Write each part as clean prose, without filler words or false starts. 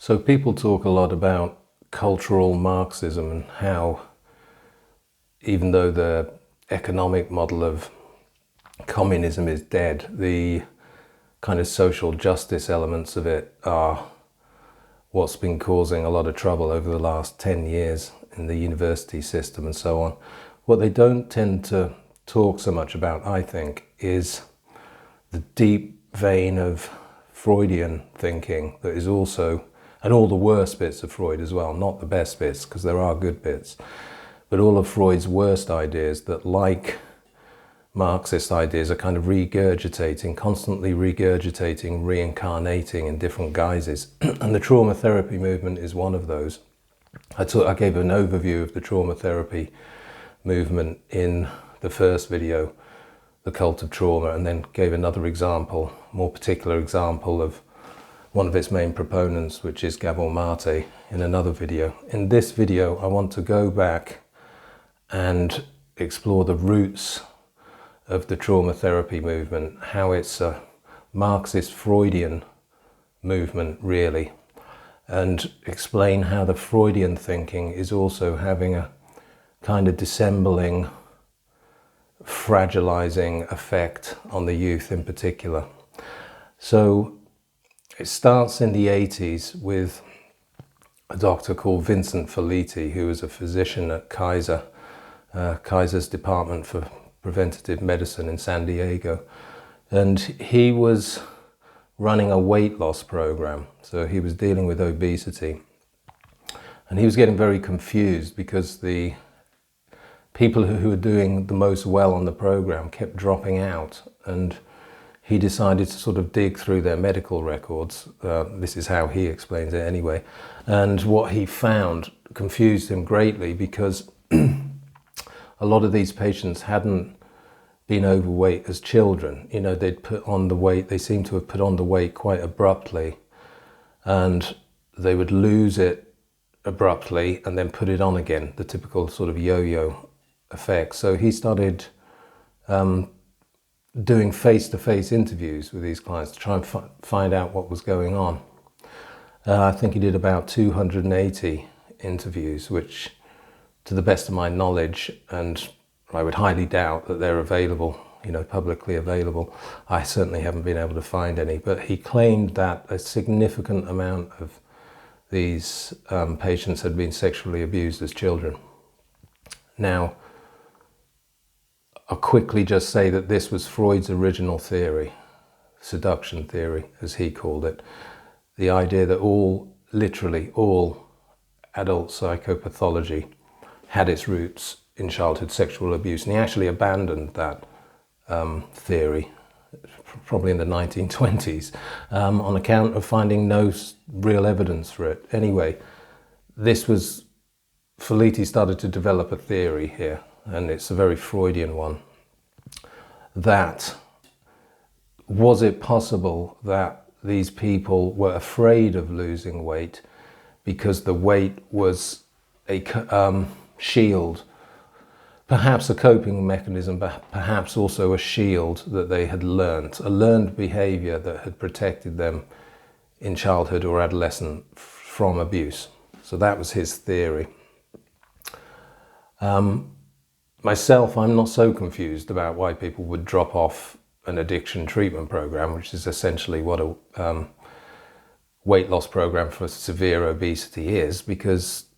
So people talk a lot about cultural Marxism and how, even though the economic model of communism is dead, the kind of social justice elements of it are what's been causing a lot of trouble over the last 10 years in the university system and so on. What they don't tend to talk so much about, I think, is the deep vein of Freudian thinking that is also, and all the worst bits of Freud as well, not the best bits, because there are good bits, but all of Freud's worst ideas that, like Marxist ideas, are kind of regurgitating, constantly regurgitating, reincarnating in different guises. And the trauma therapy movement is one of those. I gave an overview of the trauma therapy movement in the first video, The Cult of Trauma, and then gave another example, more particular example of one of its main proponents, which is Gabor Mate, in another video. In this video, I want to go back and explore the roots of the trauma therapy movement, how it's a Marxist Freudian movement, really, and explain how the Freudian thinking is also having a kind of dissembling, fragilizing effect on the youth in particular. So it starts in the 80s with a doctor called Vincent Felitti, who was a physician at Kaiser's Department for Preventative Medicine in San Diego. And he was running a weight loss program. So he was dealing with obesity. And he was getting very confused because the people who were doing the most well on the program kept dropping out. And he decided to sort of dig through their medical records. This is how he explains it anyway. And what he found confused him greatly, because a lot of these patients hadn't been overweight as children. You know, they'd put on the weight, they seemed to have put on the weight quite abruptly, and they would lose it abruptly and then put it on again, the typical sort of yo-yo effect. So he started doing face-to-face interviews with these clients to try and find out what was going on. I think he did about 280 interviews, which, to the best of my knowledge, and I would highly doubt that they're available, you know, publicly available. I certainly haven't been able to find any, but he claimed that a significant amount of these patients had been sexually abused as children. Now, I'll quickly just say that this was Freud's original theory, seduction theory, as he called it. The idea that literally all adult psychopathology had its roots in childhood sexual abuse. And he actually abandoned that theory, probably in the 1920s, on account of finding no real evidence for it. Anyway, Felitti started to develop a theory here, and it's a very Freudian one, that was it possible that these people were afraid of losing weight because the weight was a shield, perhaps a coping mechanism, but perhaps also a shield that they had learned, a learned behavior that had protected them in childhood or adolescence from abuse. So that was his theory. Myself, I'm not so confused about why people would drop off an addiction treatment program, which is essentially what a weight loss program for severe obesity is, because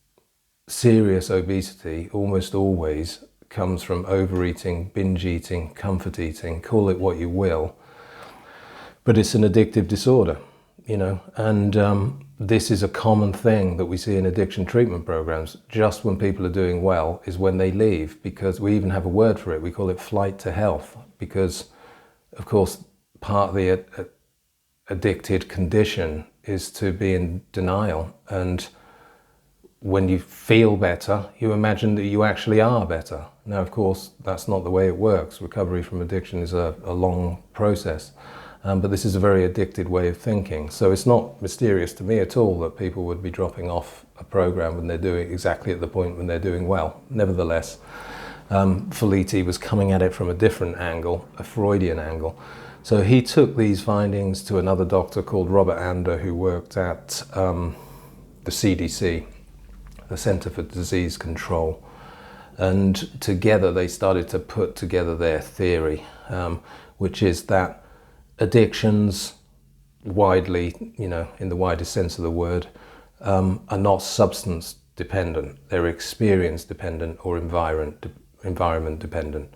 serious obesity almost always comes from overeating, binge eating, comfort eating, call it what you will, but it's an addictive disorder, you know, and this is a common thing that we see in addiction treatment programs. Just when people are doing well is when they leave, because we even have a word for it. We call it flight to health, because of course part of the addicted condition is to be in denial, and when you feel better, you imagine that you actually are better. Now, of course, that's not the way it works. Recovery from addiction is a long process. But this is a very addicted way of thinking. So it's not mysterious to me at all that people would be dropping off a program when they're doing exactly at the point when they're doing well. Nevertheless, Felitti was coming at it from a different angle, a Freudian angle. So he took these findings to another doctor called Robert Ander, who worked at the CDC, the Center for Disease Control. And together they started to put together their theory, which is that addictions, widely, in the widest sense of the word, are not substance dependent. They're experience dependent or environment dependent.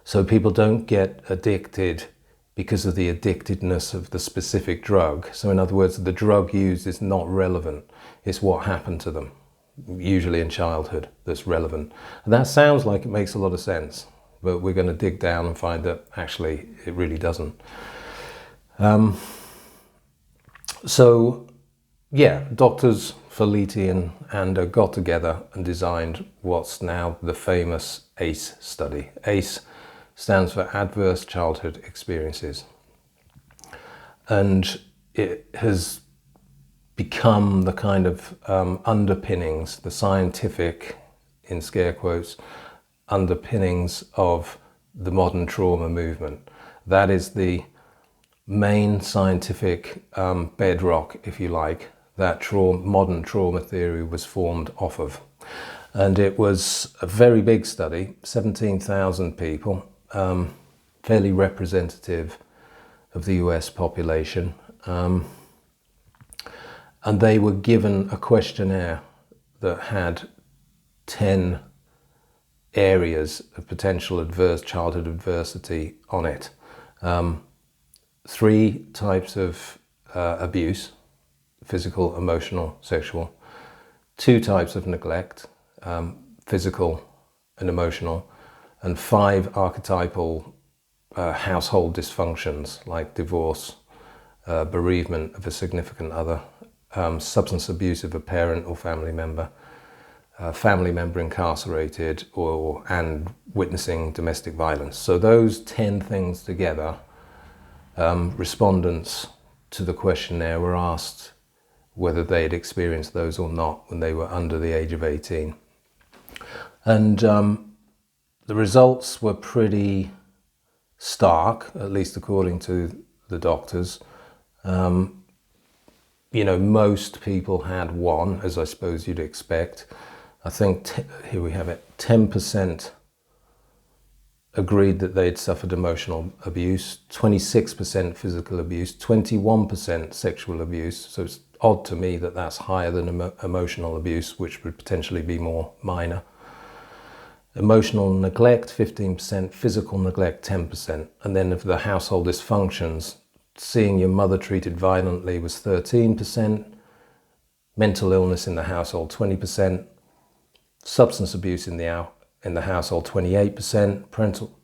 So people don't get addicted because of the addictedness of the specific drug. So in other words, the drug used is not relevant. It's what happened to them, usually in childhood, that's relevant. And that sounds like it makes a lot of sense, but we're going to dig down and find that actually it really doesn't. So yeah, doctors Felitti and Ander got together and designed what's now the famous ACE study. ACE stands for Adverse Childhood Experiences. And it has become the kind of underpinnings, the scientific, in scare quotes, underpinnings of the modern trauma movement. That is the main scientific bedrock, if you like, that modern trauma theory was formed off of. And it was a very big study, 17,000 people, fairly representative of the US population. And they were given a questionnaire that had 10 areas of potential childhood adversity on it. 3 types of abuse: physical, emotional, sexual. 2 types of neglect: physical and emotional. And 5 archetypal household dysfunctions like divorce, bereavement of a significant other, substance abuse of a parent or family member incarcerated, and witnessing domestic violence. So those 10 things together, respondents to the questionnaire were asked whether they had experienced those or not when they were under the age of 18. And the results were pretty stark, at least according to the doctors. Most people had 1, as I suppose you'd expect. I think, here we have it, 10% agreed that they'd suffered emotional abuse, 26% physical abuse, 21% sexual abuse. So it's odd to me that that's higher than emotional abuse, which would potentially be more minor. Emotional neglect, 15%, physical neglect, 10%. And then of the household dysfunctions, seeing your mother treated violently was 13%, mental illness in the household, 20%, substance abuse in the household, 28%,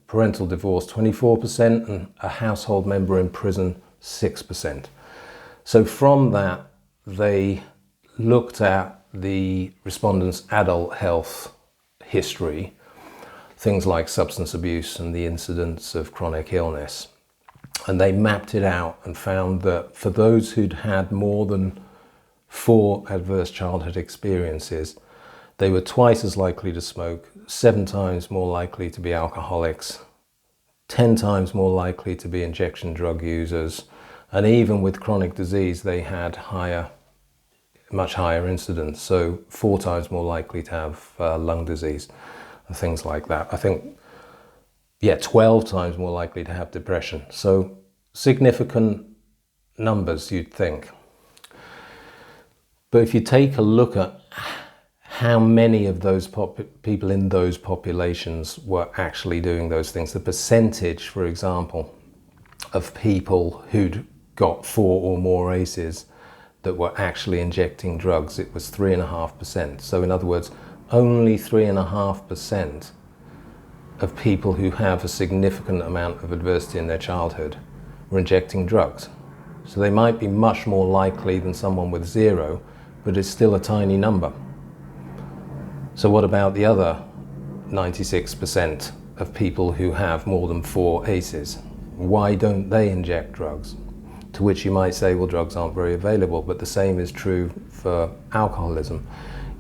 parental divorce, 24%, and a household member in prison, 6%. So from that, they looked at the respondents' adult health history, things like substance abuse and the incidence of chronic illness. And they mapped it out and found that for those who'd had more than 4 adverse childhood experiences, they were twice as likely to smoke, 7 times more likely to be alcoholics, 10 times more likely to be injection drug users, and even with chronic disease, they had much higher incidence, so 4 times more likely to have lung disease and things like that. I think, 12 times more likely to have depression. So significant numbers, you'd think. But if you take a look at how many of those people in those populations were actually doing those things, the percentage, for example, of people who'd got 4 or more ACEs that were actually injecting drugs, it was 3.5%. So in other words, only 3.5% of people who have a significant amount of adversity in their childhood were injecting drugs. So they might be much more likely than someone with 0, but it's still a tiny number. So what about the other 96% of people who have more than 4 ACEs? Why don't they inject drugs? To which you might say, well, drugs aren't very available, but the same is true for alcoholism.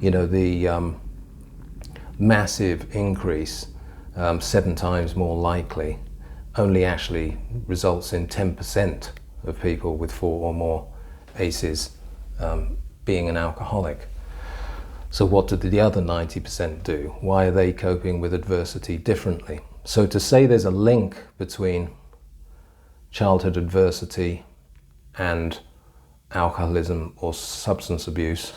The massive increase, 7 times more likely, only actually results in 10% of people with 4 or more ACEs being an alcoholic. So what did the other 90% do? Why are they coping with adversity differently? So to say there's a link between childhood adversity and alcoholism or substance abuse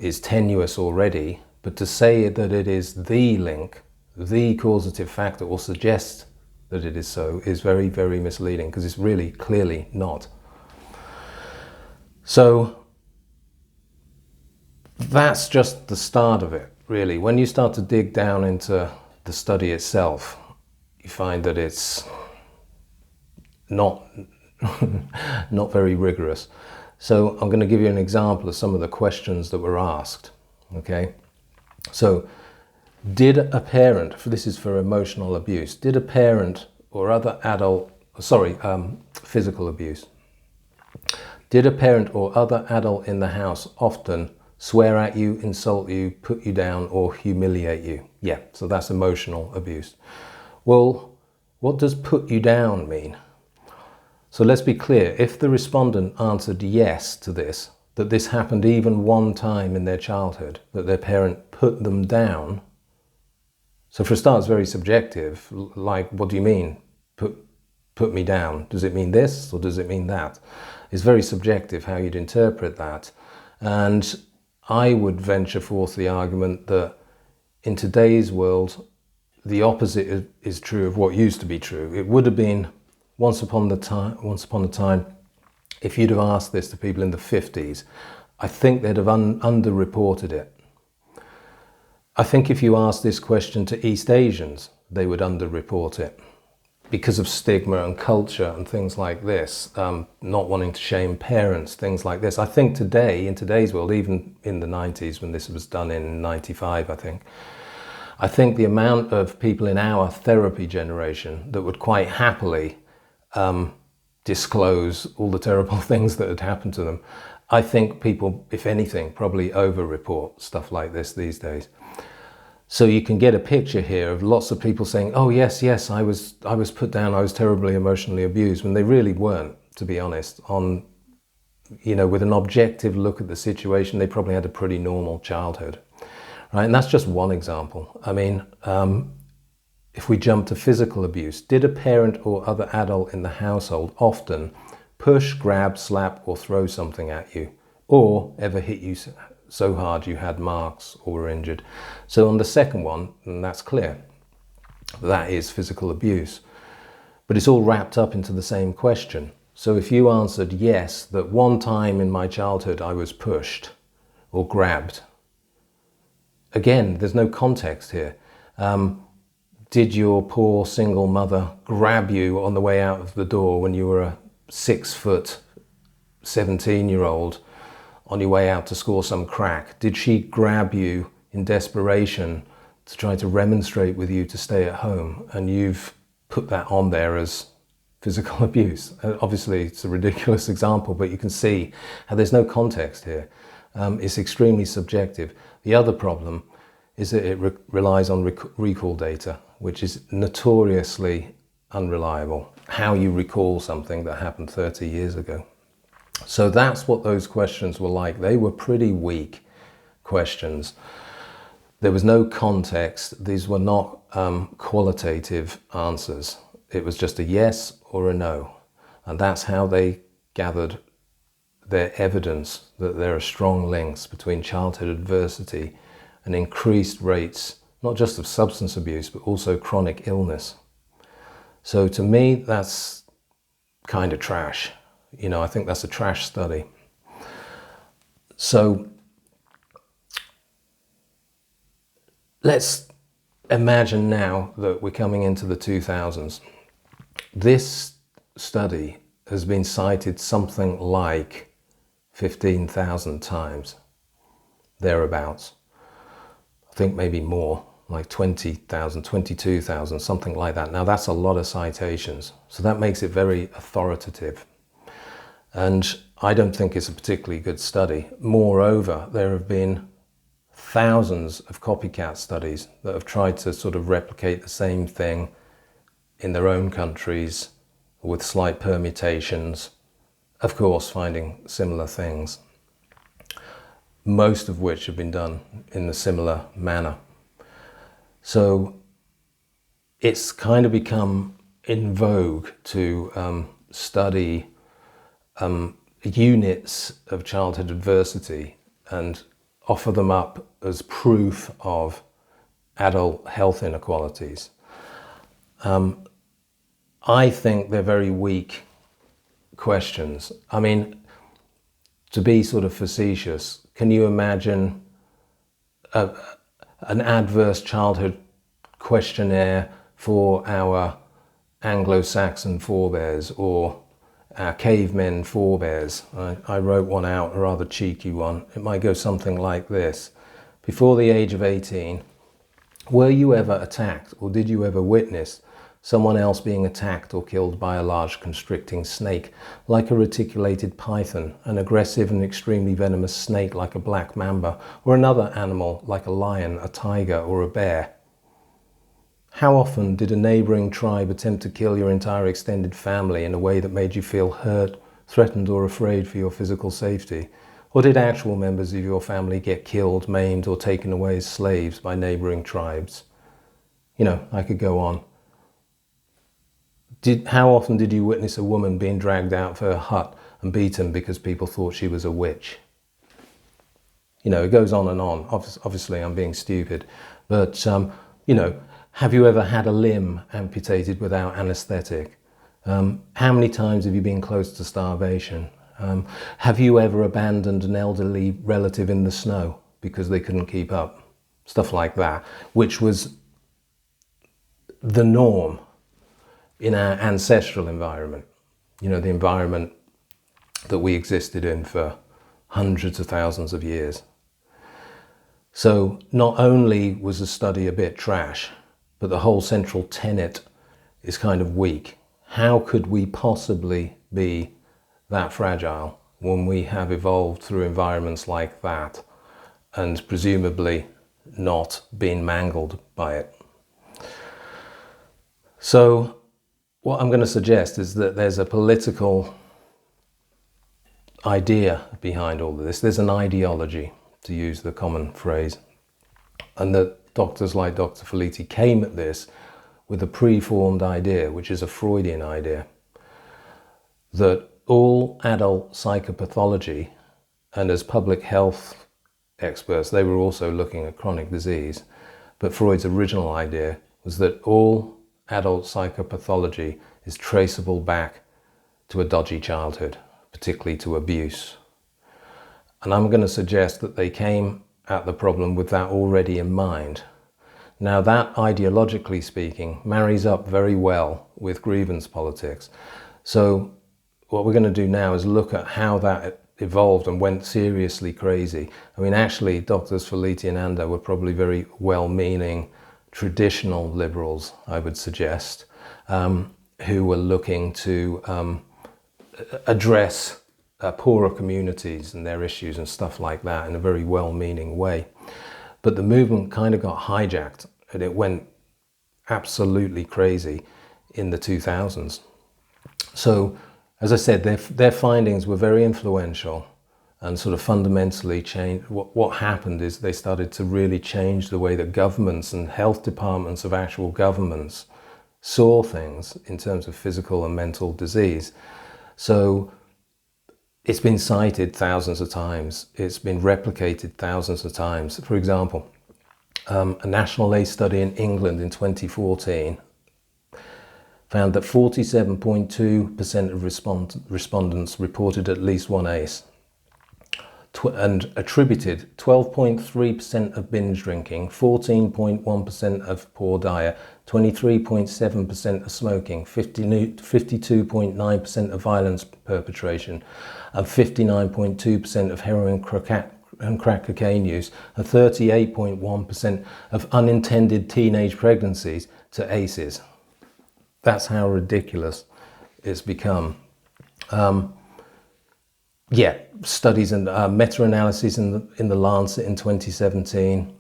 is tenuous already, but to say that it is the link, the causative factor, or suggest that it is so, is very, very misleading, because it's really clearly not. So that's just the start of it, really. When you start to dig down into the study itself, you find that it's not not very rigorous. So I'm going to give you an example of some of the questions that were asked. Okay, so did a parent, this is for emotional abuse, did a parent or other adult, physical abuse, did a parent or other adult in the house often swear at you, insult you, put you down, or humiliate you? Yeah, so that's emotional abuse. Well, what does put you down mean? So let's be clear, if the respondent answered yes to this, that this happened even one time in their childhood, that their parent put them down. So for a start, it's very subjective. Like, what do you mean, put me down? Does it mean this or does it mean that? It's very subjective how you'd interpret that. And I would venture forth the argument that in today's world, the opposite is true of what used to be true. It would have been once upon a time, if you'd have asked this to people in the 50s, I think they'd have underreported it. I think if you asked this question to East Asians, they would underreport it because of stigma and culture and things like this, not wanting to shame parents, things like this. I think today, in today's world, even in the 90s when this was done in 95, I think the amount of people in our therapy generation that would quite happily disclose all the terrible things that had happened to them. I think people, if anything, probably over-report stuff like this these days. So you can get a picture here of lots of people saying, oh yes, I was put down, I was terribly emotionally abused, when they really weren't, to be honest. With an objective look at the situation, they probably had a pretty normal childhood, right? And that's just one example. I mean, if we jump to physical abuse, did a parent or other adult in the household often push, grab, slap, or throw something at you, or ever hit you so hard you had marks or were injured? So on the second one, and that's clear, that is physical abuse. But it's all wrapped up into the same question. So if you answered yes, that one time in my childhood I was pushed or grabbed, again, there's no context here. Did your poor single mother grab you on the way out of the door when you were a 6-foot 17-year-old on your way out to score some crack? Did she grab you in desperation to try to remonstrate with you to stay at home, and you've put that on there as physical abuse? Obviously, it's a ridiculous example, but you can see how there's no context here. It's extremely subjective. The other problem is that it relies on recall data, which is notoriously unreliable. How you recall something that happened 30 years ago. So that's what those questions were like. They were pretty weak questions. There was no context. These were not qualitative answers. It was just a yes or a no. And that's how they gathered their evidence that there are strong links between childhood adversity and increased rates, not just of substance abuse, but also chronic illness. So to me, that's kind of trash. I think that's a trash study. So let's imagine now that we're coming into the 2000s. This study has been cited something like 15,000 times, thereabouts. I think maybe more, like 20,000, 22,000, something like that. Now that's a lot of citations, so that makes it very authoritative. And I don't think it's a particularly good study. Moreover, there have been thousands of copycat studies that have tried to sort of replicate the same thing in their own countries with slight permutations, of course finding similar things. most of which have been done in a similar manner. So it's kind of become in vogue to study units of childhood adversity and offer them up as proof of adult health inequalities. I think they're very weak questions. I mean, to be sort of facetious, can you imagine an adverse childhood questionnaire for our Anglo-Saxon forebears or our cavemen forebears? I wrote one out, a rather cheeky one. It might go something like this. Before the age of 18, were you ever attacked, or did you ever witness someone else being attacked or killed by a large constricting snake, like a reticulated python, an aggressive and extremely venomous snake like a black mamba, or another animal like a lion, a tiger, or a bear? How often did a neighbouring tribe attempt to kill your entire extended family in a way that made you feel hurt, threatened, or afraid for your physical safety? Or did actual members of your family get killed, maimed, or taken away as slaves by neighbouring tribes? You know, I could go on. How often did you witness a woman being dragged out of her hut and beaten because people thought she was a witch? You know, it goes on and on. Obviously, I'm being stupid. But, you know, have you ever had a limb amputated without anaesthetic? How many times have you been close to starvation? Have you ever abandoned an elderly relative in the snow because they couldn't keep up? Stuff like that, which was the norm in our ancestral environment, you know, the environment that we existed in for hundreds of thousands of years. So not only was the study a bit trash, but the whole central tenet is kind of weak. How could we possibly be that fragile when we have evolved through environments like that and presumably not been mangled by it? So what I'm going to suggest is that there's a political idea behind all of this. There's an ideology, to use the common phrase, and that doctors like Dr. Felitti came at this with a preformed idea, which is a Freudian idea, that all adult psychopathology, and as public health experts, they were also looking at chronic disease, but Freud's original idea was that all adult psychopathology is traceable back to a dodgy childhood, particularly to abuse. And I'm going to suggest that they came at the problem with that already in mind. Now that, ideologically speaking, marries up very well with grievance politics. So what we're going to do now is look at how that evolved and went seriously crazy. I mean, actually, Doctors Felitti and Anda were probably very well-meaning traditional liberals, I would suggest, who were looking to address poorer communities and their issues and stuff like that in a very well-meaning way. But the movement kind of got hijacked and it went absolutely crazy in the 2000s. So, as I said, their findings were very influential and sort of fundamentally changed. What happened is they started to really change the way that governments and health departments of actual governments saw things in terms of physical and mental disease. So it's been cited thousands of times. It's been replicated thousands of times. For example, a national ACE study in England in 2014 found that 47.2% of respondents reported at least one ACE and attributed 12.3% of binge drinking, 14.1% of poor diet, 23.7% of smoking, 52.9% of violence perpetration, and 59.2% of heroin and crack cocaine use, and 38.1% of unintended teenage pregnancies to ACEs. That's how ridiculous it's become. Studies and meta-analyses in the Lancet in 2017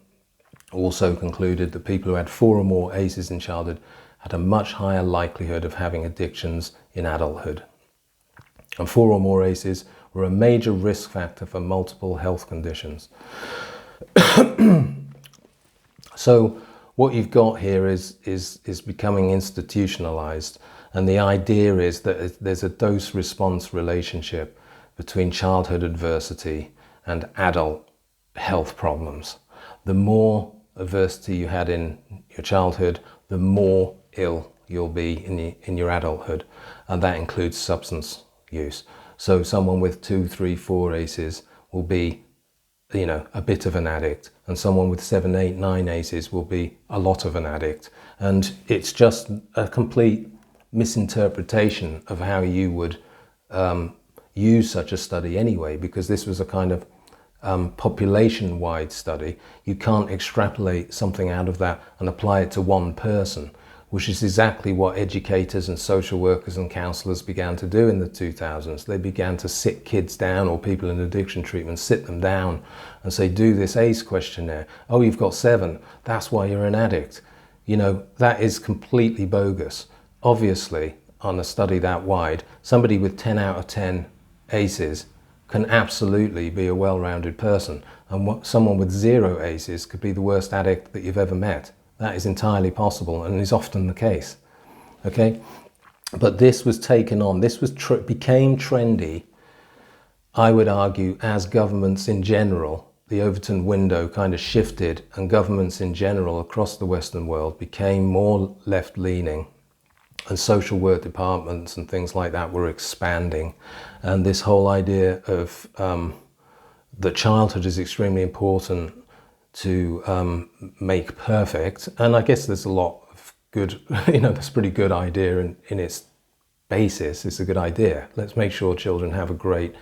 also concluded that people who had 4 or more ACEs in childhood had a much higher likelihood of having addictions in adulthood. And 4 or more ACEs were a major risk factor for multiple health conditions. So what you've got here is becoming institutionalized, and the idea is that there's a dose-response relationship between childhood adversity and adult health problems. The more adversity you had in your childhood, the more ill you'll be in your adulthood, and that includes substance use. So someone with 2, 3, 4 ACEs will be, you know, a bit of an addict, and someone with 7, 8, 9 ACEs will be a lot of an addict. And it's just a complete misinterpretation of how you would use such a study anyway, because this was a kind of population-wide study. You can't extrapolate something out of that and apply it to one person, which is exactly what educators and social workers and counsellors began to do in the 2000s. They began to sit kids down, or people in addiction treatment, sit them down and say, do this ACE questionnaire. Oh, you've got 7, that's why you're an addict. You know, that is completely bogus. Obviously, on a study that wide, somebody with 10 out of 10 ACEs can absolutely be a well-rounded person, and someone with 0 ACEs could be the worst addict that you've ever met. That is entirely possible and is often the case, okay? But this was taken on, this was became trendy, I would argue, as governments in general, the Overton window kind of shifted, and governments in general across the Western world became more left-leaning, and social work departments and things like that were expanding. And this whole idea of that childhood is extremely important to make perfect, and I guess there's a lot of good, you know, that's a pretty good idea in its basis. It's a good idea. Let's make sure children have a great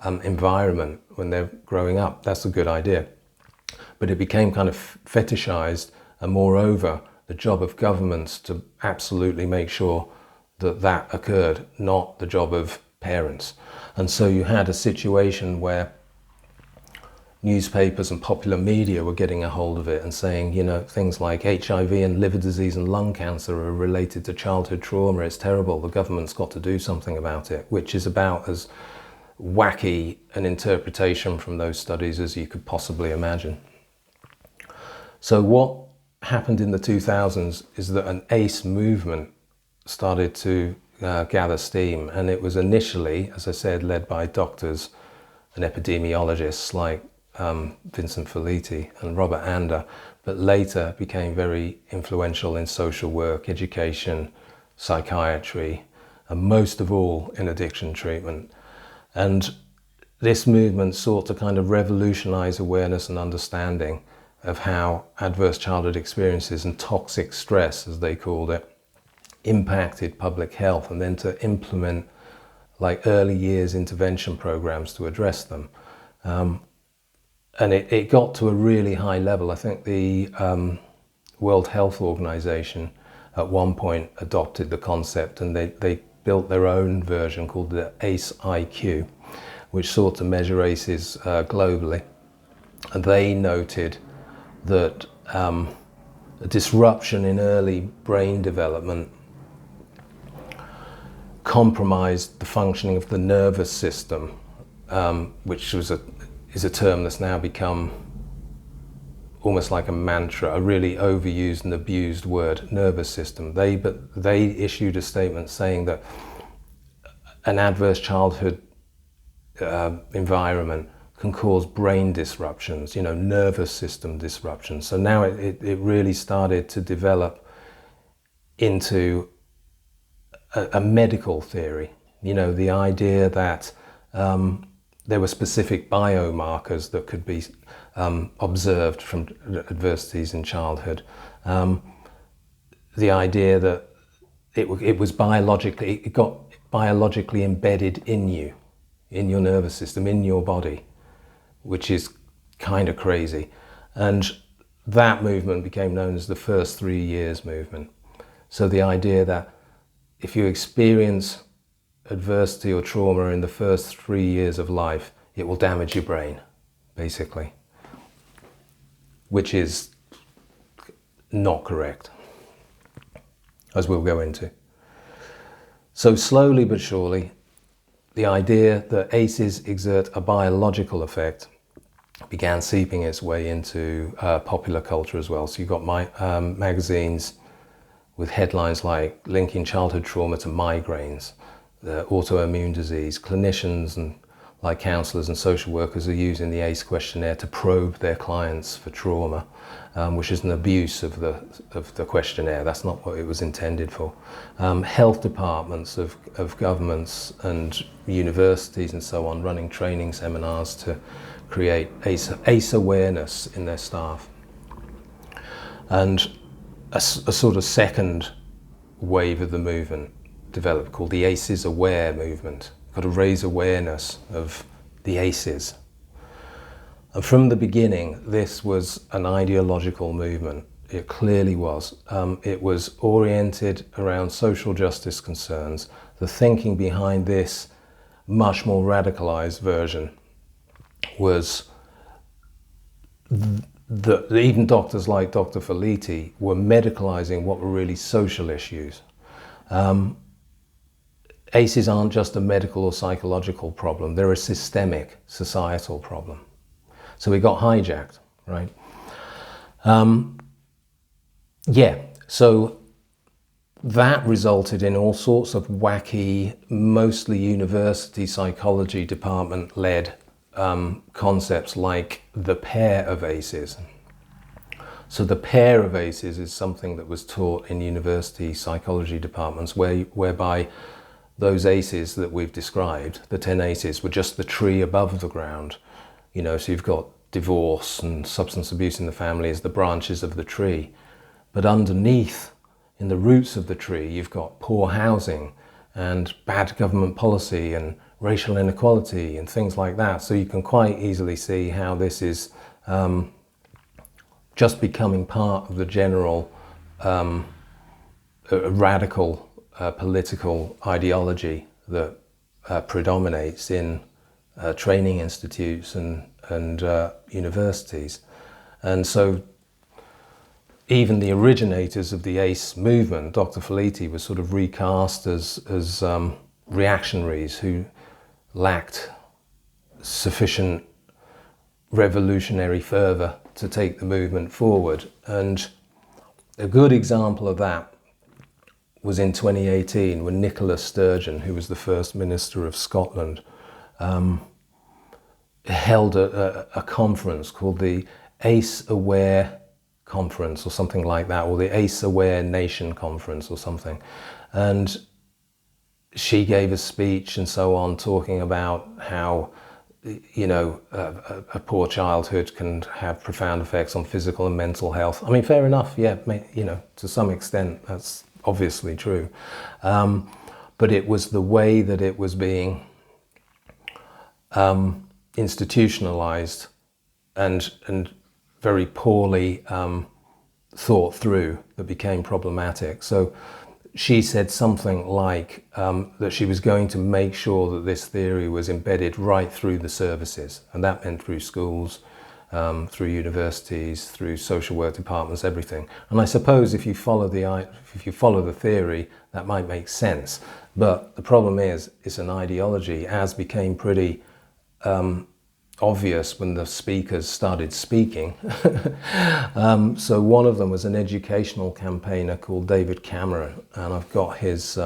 environment when they're growing up. That's a good idea. But it became kind of fetishized, and moreover, the job of governments to absolutely make sure that that occurred, not the job of parents. And so you had a situation where newspapers and popular media were getting a hold of it and saying, you know, things like HIV and liver disease and lung cancer are related to childhood trauma. It's terrible. The government's got to do something about it, which is about as wacky an interpretation from those studies as you could possibly imagine. So what happened in the 2000s is that an ACE movement started to gather steam, and it was initially, as I said, led by doctors and epidemiologists like Vincent Felitti and Robert Ander, but later became very influential in social work, education, psychiatry, and most of all in addiction treatment. And this movement sought to kind of revolutionize awareness and understanding of how adverse childhood experiences and toxic stress, as they called it, impacted public health, and then to implement like early years intervention programs to address them. And it got to a really high level. I think the World Health Organization at one point adopted the concept, and they built their own version called the ACE IQ, which sought to measure ACEs globally. And they noted that a disruption in early brain development compromised the functioning of the nervous system, which is a term that's now become almost like a mantra, a really overused and abused word, nervous system. They issued a statement saying that an adverse childhood environment can cause brain disruptions, you know, nervous system disruptions. So now it really started to develop into a medical theory, you know, the idea that there were specific biomarkers that could be observed from adversities in childhood. The idea that it was biologically, it got biologically embedded in you, in your nervous system, in your body, which is kind of crazy. And that movement became known as the first 3 years movement. So the idea that if you experience adversity or trauma in the first 3 years of life, it will damage your brain, basically, which is not correct, as we'll go into. So slowly but surely, the idea that ACEs exert a biological effect began seeping its way into popular culture as well. So you've got magazines with headlines like linking childhood trauma to migraines, the autoimmune disease. Clinicians and like counsellors and social workers are using the ACE questionnaire to probe their clients for trauma, which is an abuse of the questionnaire. That's not what it was intended for. Health departments of governments and universities and so on running training seminars to create ACE awareness in their staff. And a sort of second wave of the movement developed called the ACEs Aware movement. Got to raise awareness of the ACEs. And from the beginning, this was an ideological movement. It clearly was. It was oriented around social justice concerns. The thinking behind this much more radicalized version was that even doctors like Dr. Felitti were medicalizing what were really social issues. ACEs aren't just a medical or psychological problem, they're a systemic societal problem. So we got hijacked, right? So that resulted in all sorts of wacky, mostly university psychology department-led concepts like the pair of ACEs. So the pair of ACEs is something that was taught in university psychology departments whereby those ACEs that we've described, the 10 ACEs, were just the tree above the ground. You know, so you've got divorce and substance abuse in the family as the branches of the tree. But underneath, in the roots of the tree, you've got poor housing and bad government policy and racial inequality and things like that. So you can quite easily see how this is just becoming part of the general radical political ideology that predominates in training institutes and universities. And so even the originators of the ACE movement, Dr. Felitti, was sort of recast as reactionaries who lacked sufficient revolutionary fervour to take the movement forward. And a good example of that was in 2018 when Nicola Sturgeon, who was the first Minister of Scotland, held a conference called the ACE Aware Conference or something like that, or the ACE Aware Nation Conference or something. And she gave a speech and so on, talking about how, you know, a poor childhood can have profound effects on physical and mental health. I mean, fair enough, yeah, you know, to some extent that's obviously true. But it was the way that it was being institutionalized and very poorly thought through that became problematic. So she said something like that she was going to make sure that this theory was embedded right through the services, and that meant through schools, through universities, through social work departments, everything. And I suppose if you follow the theory, that might make sense. But the problem is, it's an ideology, as became pretty obvious when the speakers started speaking. So one of them was an educational campaigner called David Cameron, and I've got his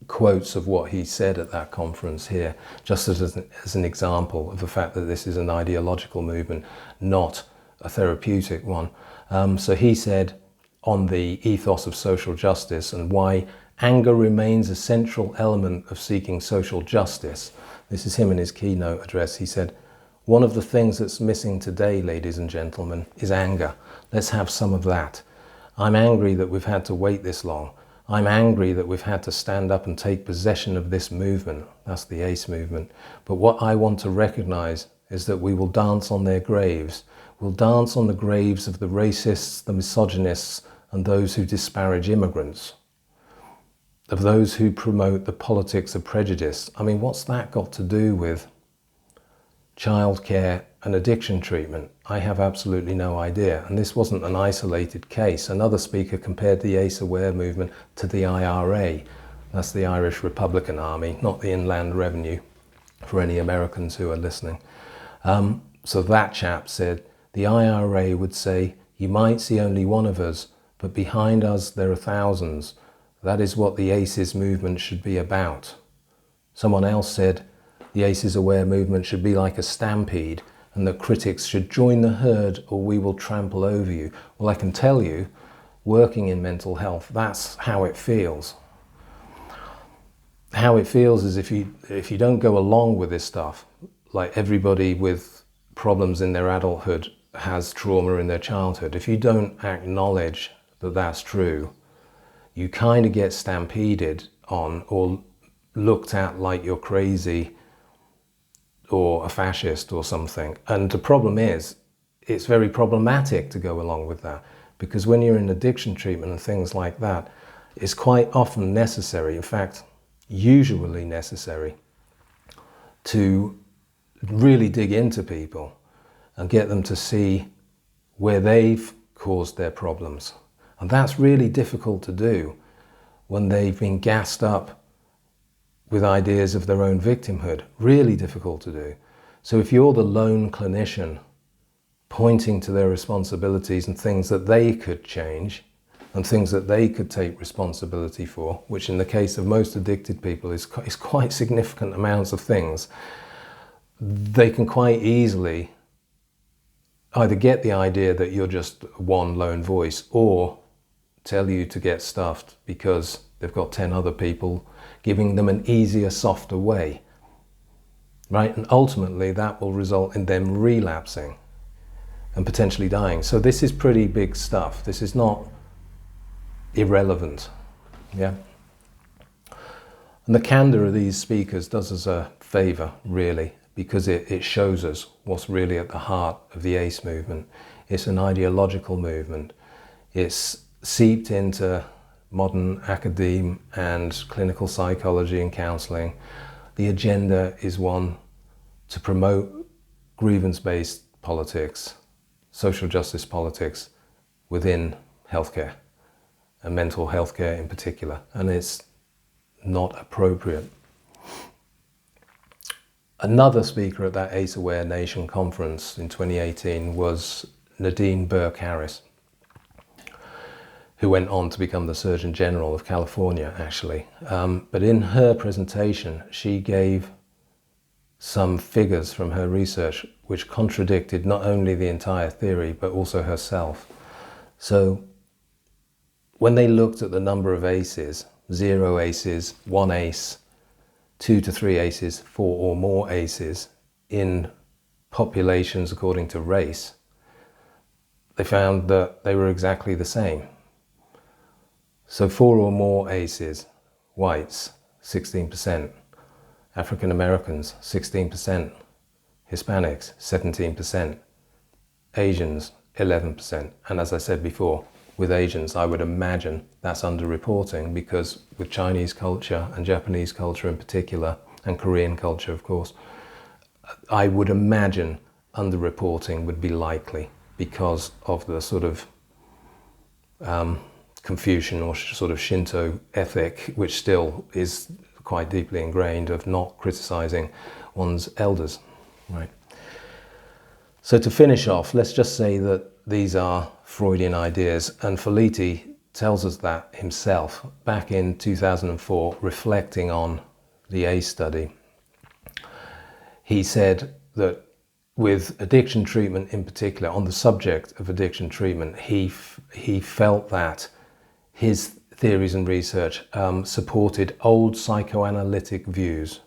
quotes of what he said at that conference here, just as an example of the fact that this is an ideological movement, not a therapeutic one. So he said on the ethos of social justice and why anger remains a central element of seeking social justice. This is him in his keynote address. He said, "One of the things that's missing today, ladies and gentlemen, is anger. Let's have some of that. I'm angry that we've had to wait this long. I'm angry that we've had to stand up and take possession of this movement." That's the ACE movement. "But what I want to recognize is that we will dance on their graves. We'll dance on the graves of the racists, the misogynists, and those who disparage immigrants, of those who promote the politics of prejudice." I mean, what's that got to do with childcare and addiction treatment? I have absolutely no idea. And this wasn't an isolated case. Another speaker compared the ACE Aware movement to the IRA. That's the Irish Republican Army, not the Inland Revenue, for any Americans who are listening. So that chap said, the IRA would say, you might see only one of us, but behind us there are thousands. That is what the ACES movement should be about. Someone else said, the ACES Aware movement should be like a stampede, and that critics should join the herd or we will trample over you. Well, I can tell you, working in mental health, that's how it feels. How it feels is if you don't go along with this stuff, like everybody with problems in their adulthood has trauma in their childhood, if you don't acknowledge that that's true, you kind of get stampeded on or looked at like you're crazy or a fascist or something. And the problem is, it's very problematic to go along with that, because when you're in addiction treatment and things like that, it's quite often necessary, in fact, usually necessary, to really dig into people and get them to see where they've caused their problems. And that's really difficult to do when they've been gassed up with ideas of their own victimhood. Really difficult to do. So if you're the lone clinician pointing to their responsibilities and things that they could change and things that they could take responsibility for, which in the case of most addicted people is quite significant amounts of things, they can quite easily either get the idea that you're just one lone voice or tell you to get stuffed because they've got 10 other people giving them an easier, softer way, right? And ultimately that will result in them relapsing and potentially dying. So this is pretty big stuff. This is not irrelevant, yeah? And the candor of these speakers does us a favor, really, because it shows us what's really at the heart of the ACE movement. It's an ideological movement. It's seeped into modern academe and clinical psychology and counselling. The agenda is one to promote grievance-based politics, social justice politics within healthcare, and mental health care in particular, and it's not appropriate. Another speaker at that ACE Aware Nation conference in 2018 was Nadine Burke-Harris, who went on to become the Surgeon General of California, actually. But in her presentation, she gave some figures from her research which contradicted not only the entire theory, but also herself. So when they looked at the number of ACEs, 0 ACEs, 1 ACE, 2 to 3 ACEs, 4 or more ACEs in populations according to race, they found that they were exactly the same. So 4 or more ACEs, whites, 16%, African Americans, 16%, Hispanics, 17%, Asians, 11%. And as I said before, with Asians, I would imagine that's underreporting, because with Chinese culture and Japanese culture in particular, and Korean culture, of course, I would imagine underreporting would be likely because of the sort of Confucian or sort of Shinto ethic, which still is quite deeply ingrained, of not criticizing one's elders, right? So to finish off, let's just say that these are Freudian ideas, and Felitti tells us that himself back in 2004, reflecting on the ACE study. He said that with addiction treatment in particular, on the subject of addiction treatment, he felt that his theories and research supported old psychoanalytic views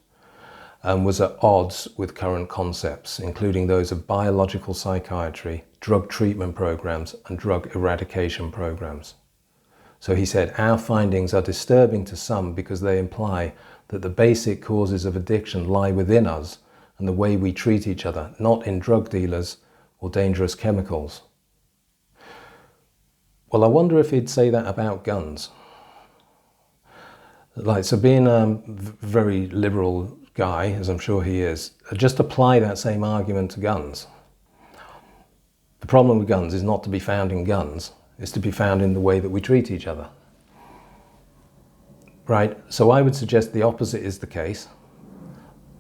and was at odds with current concepts, including those of biological psychiatry, drug treatment programs, and drug eradication programs. So he said, our findings are disturbing to some because they imply that the basic causes of addiction lie within us and the way we treat each other, not in drug dealers or dangerous chemicals. Well, I wonder if he'd say that about guns. So being a very liberal guy, as I'm sure he is, just apply that same argument to guns. The problem with guns is not to be found in guns, it's to be found in the way that we treat each other. right? So I would suggest the opposite is the case,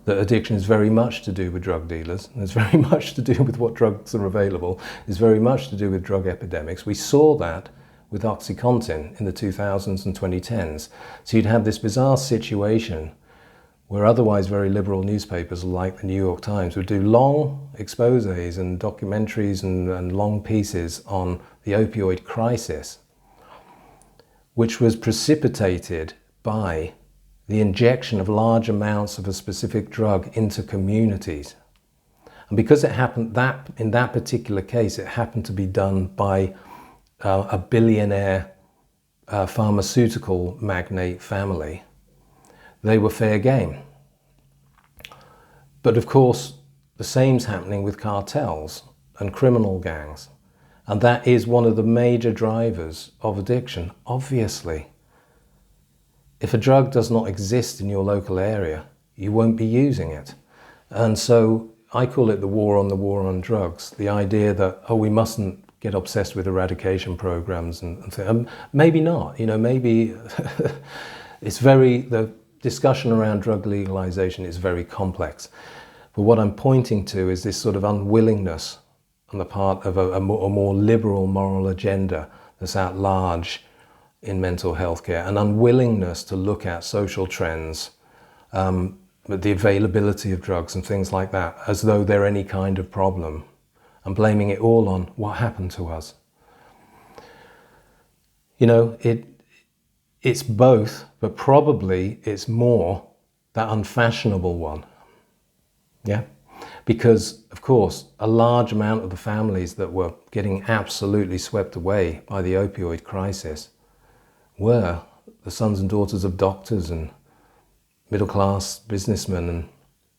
that addiction is very much to do with drug dealers, and it's very much to do with what drugs are available, it's very much to do with drug epidemics. We saw that with OxyContin in the 2000s and 2010s. So you'd have this bizarre situation where otherwise very liberal newspapers like the New York Times would do long exposés and documentaries and long pieces on the opioid crisis, which was precipitated by the injection of large amounts of a specific drug into communities. And because it happened in that particular case, it happened to be done by a billionaire pharmaceutical magnate family, they were fair game. But of course, the same's happening with cartels and criminal gangs. And that is one of the major drivers of addiction, obviously. If a drug does not exist in your local area, you won't be using it. And so I call it the war on drugs. The idea that, oh, we mustn't get obsessed with eradication programs and maybe not, maybe the discussion around drug legalization is very complex. But what I'm pointing to is this sort of unwillingness on the part of a more liberal moral agenda that's at large in mental health care, an unwillingness to look at social trends, the availability of drugs and things like that, as though they're any kind of problem, and blaming it all on what happened to us. It's both, but probably it's more that unfashionable one. Yeah? Because, of course, a large amount of the families that were getting absolutely swept away by the opioid crisis were the sons and daughters of doctors and middle-class businessmen and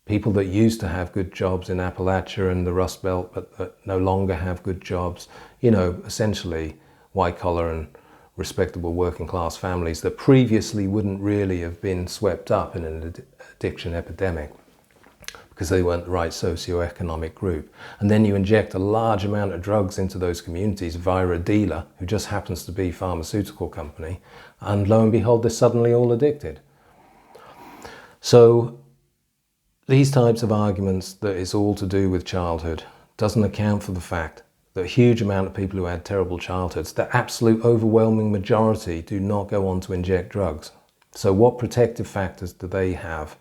people that used to have good jobs in Appalachia and the Rust Belt, but that no longer have good jobs. Essentially white-collar and respectable working-class families that previously wouldn't really have been swept up in an addiction epidemic because they weren't the right socioeconomic group. And then you inject a large amount of drugs into those communities via a dealer who just happens to be a pharmaceutical company, and lo and behold, they're suddenly all addicted. So these types of arguments that it's all to do with childhood doesn't account for the fact that a huge amount of people who had terrible childhoods, the absolute overwhelming majority, do not go on to inject drugs. So what protective factors do they have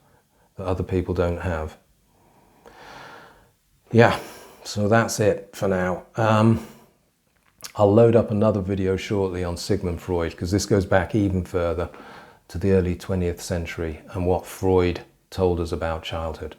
that other people don't have? Yeah, so that's it for now. I'll load up another video shortly on Sigmund Freud, because this goes back even further to the early 20th century and what Freud told us about childhood.